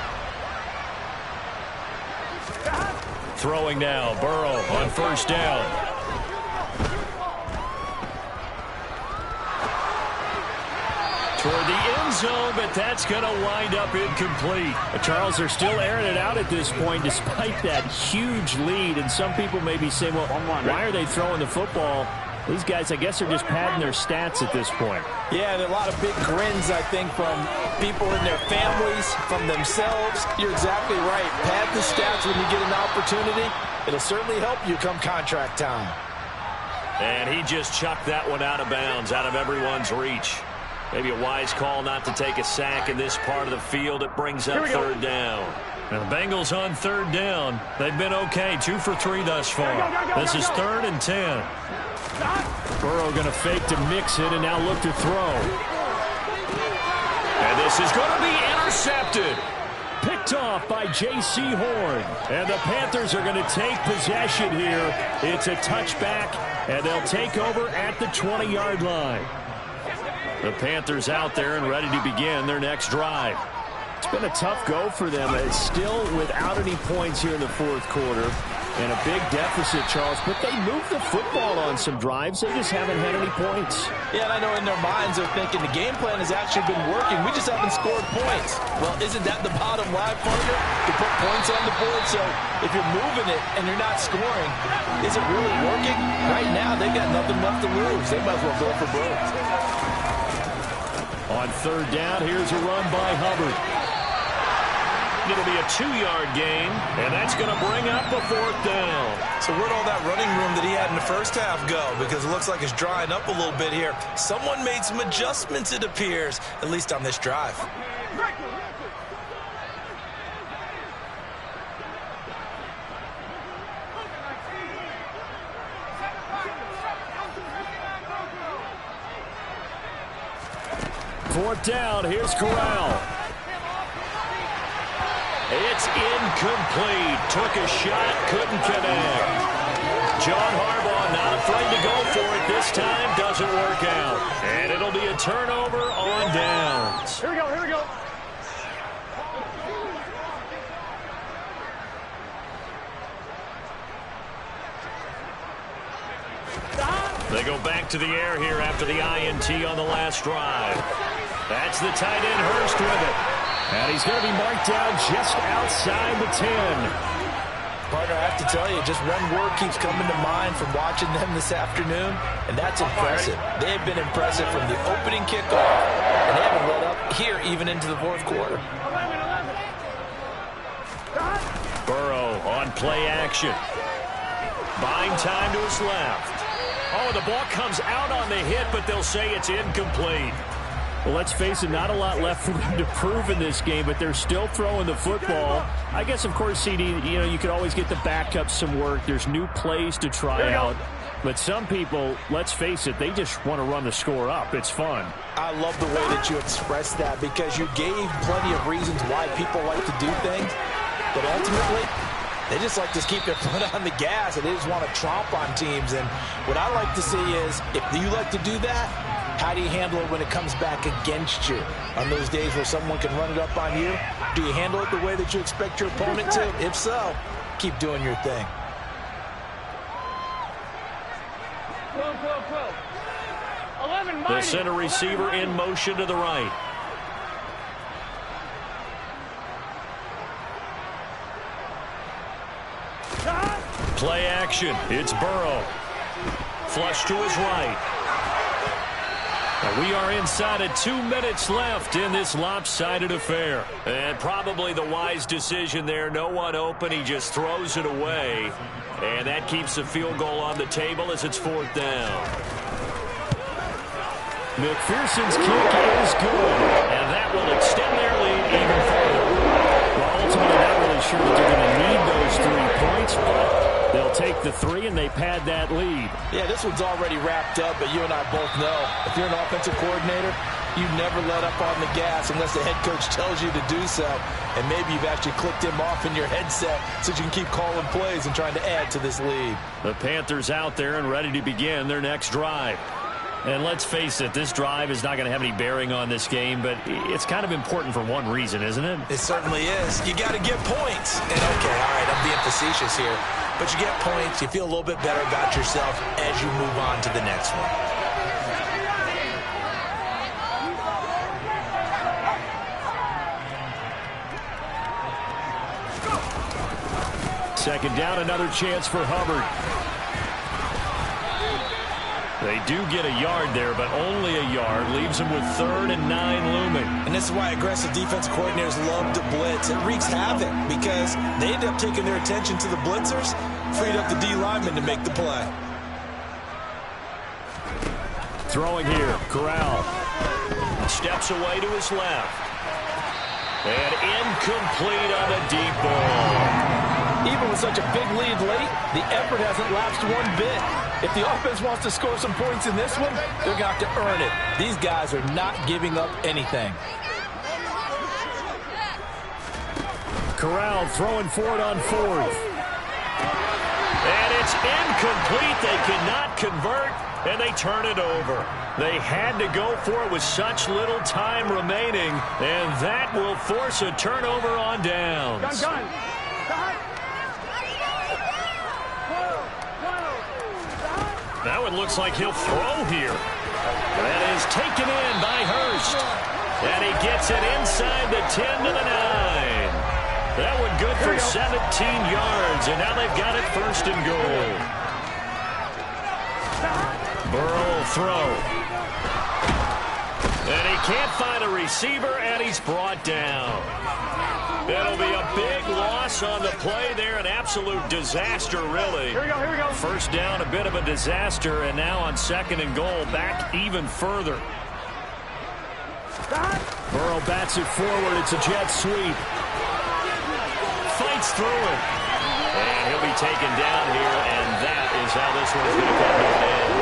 [SPEAKER 5] Throwing now, Burrow on first down. Toward the end zone, but that's going to wind up incomplete. Charles, they're still airing it out at this point despite that huge lead. And some people may be saying, well, why are they throwing the football? These guys, I guess, are just padding their stats at this point.
[SPEAKER 4] Yeah, and a lot of big grins, I think, from people in their families, from themselves. You're exactly right. Pad the stats when you get an opportunity. It'll certainly help you come contract time.
[SPEAKER 5] And he just chucked that one out of bounds, out of everyone's reach. Maybe a wise call not to take a sack in this part of the field. It brings up third down. Now the Bengals on third down. They've been okay, 2 for 3 thus far. This is 3rd and 10. Burrow going to fake to mix it and now look to throw. And this is going to be intercepted. Picked off by J.C. Horn. And the Panthers are going to take possession here. It's a touchback, and they'll take over at the 20-yard line. The Panthers out there and ready to begin their next drive. It's been a tough go for them. It's still without any points here in the 4th quarter. And a big deficit, Charles, but they moved the football on some drives. They just haven't had any points.
[SPEAKER 4] Yeah, and I know in their minds they're thinking the game plan has actually been working. We just haven't scored points. Well, isn't that the bottom line, partner? To put points on the board. So if you're moving it and you're not scoring, is it really working? Right now, they got nothing left to lose. They might as well go for broke.
[SPEAKER 5] On third down, here's a run by Hubbard.
[SPEAKER 3] It'll be a 2-yard gain, and that's going to bring up a 4th down.
[SPEAKER 4] So where'd all that running room that he had in the first half go? Because it looks like it's drying up a little bit here. Someone made some adjustments, it appears, at least on this drive.
[SPEAKER 5] Fourth down, here's Corral.
[SPEAKER 3] It's incomplete. Took a shot, couldn't connect. John Harbaugh not afraid to go for it this time. Doesn't work out. And it'll be a turnover on downs.
[SPEAKER 6] Here we go, here we go.
[SPEAKER 3] They go back to the air here after the INT on the last drive. That's the tight end Hurst with it.
[SPEAKER 5] And he's going to be marked down just outside the 10.
[SPEAKER 4] Partner, I have to tell you, just one word keeps coming to mind from watching them this afternoon, and that's impressive. They have been impressive from the opening kickoff, and they haven't let up here even into the fourth quarter.
[SPEAKER 3] Burrow on play action. Buying time to his left. Oh, the ball comes out on the hit, but they'll say it's incomplete.
[SPEAKER 5] Well, let's face it, not a lot left for them to prove in this game, but they're still throwing the football. I guess, of course, CD, you could always get the backups some work. There's new plays to try out. But some people, let's face it, they just want to run the score up. It's fun.
[SPEAKER 4] I love the way that you expressed that because you gave plenty of reasons why people like to do things, but ultimately, they just like to keep their foot on the gas, and they just want to tromp on teams. And what I like to see is, if you like to do that, how do you handle it when it comes back against you? On those days where someone can run it up on you, do you handle it the way that you expect your opponent to? If so, keep doing your thing.
[SPEAKER 3] The center receiver in motion to the right. Play action. It's Burrow. Flush to his right. And we are inside of 2 minutes left in this lopsided affair. And probably the wise decision there. No one open. He just throws it away. And that keeps the field goal on the table as it's 4th down.
[SPEAKER 5] McPherson's kick is good.
[SPEAKER 3] And that will extend their lead even further.
[SPEAKER 5] Well, ultimately, not really sure that they're going to need those 3 points, but they'll take the 3 and they pad that lead.
[SPEAKER 4] Yeah, this one's already wrapped up, but you and I both know if you're an offensive coordinator, you never let up on the gas unless the head coach tells you to do so. And maybe you've actually clicked him off in your headset so you can keep calling plays and trying to add to this lead.
[SPEAKER 3] The Panthers out there and ready to begin their next drive. And let's face it, this drive is not going to have any bearing on this game, but it's kind of important for one reason, isn't it?
[SPEAKER 4] It certainly is. You got to get points. And okay, all right, I'm being facetious here. But you get points, you feel a little bit better about yourself as you move on to the next one.
[SPEAKER 5] Second down, another chance for Hubbard.
[SPEAKER 3] They do get a yard there, but only a yard. Leaves them with 3rd and 9 looming.
[SPEAKER 4] And this is why aggressive defensive coordinators love to blitz. It wreaks havoc because they end up taking their attention to the blitzers, freed up the D lineman to make the play.
[SPEAKER 5] Throwing here, Corral.
[SPEAKER 3] Steps away to his left. And incomplete on a deep ball.
[SPEAKER 4] Even with such a big lead late, the effort hasn't lapsed one bit. If the offense wants to score some points in this one, they're going to have to earn it. These guys are not giving up anything.
[SPEAKER 5] Corral throwing for it on 4th.
[SPEAKER 3] And it's incomplete. They cannot convert, and they turn it over. They had to go for it with such little time remaining, and that will force a turnover on downs.
[SPEAKER 6] Gun.
[SPEAKER 5] Now it looks like he'll throw here. That is taken in by Hurst. And he gets it inside the 10 to the 9. That one good for 17 yards. And now they've got it first and goal. Burrow will throw. And he can't find a receiver, and he's brought down. It'll be a big loss on the play there. An absolute disaster, really.
[SPEAKER 6] Here we go.
[SPEAKER 5] First down, a bit of a disaster, and now on second and goal, back even further. Burrow bats it forward. It's a jet sweep. Fights through it. And he'll be taken down here, and that is how this one's going to come to an end.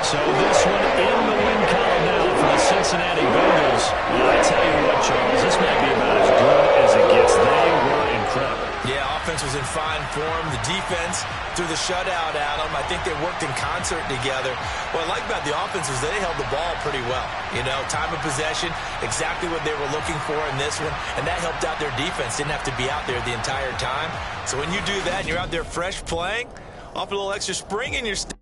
[SPEAKER 5] So this one in the win column now for the Cincinnati Bengals. I tell you what, Charles, this might be about as good as it gets. They were incredible.
[SPEAKER 4] Yeah, offense was in fine form. The defense threw the shutout at them. I think they worked in concert together. What I like about the offense is they held the ball pretty well. You know, time of possession, exactly what they were looking for in this one, and that helped out their defense. Didn't have to be out there the entire time. So when you do that and you're out there fresh playing, off a little extra spring in your step.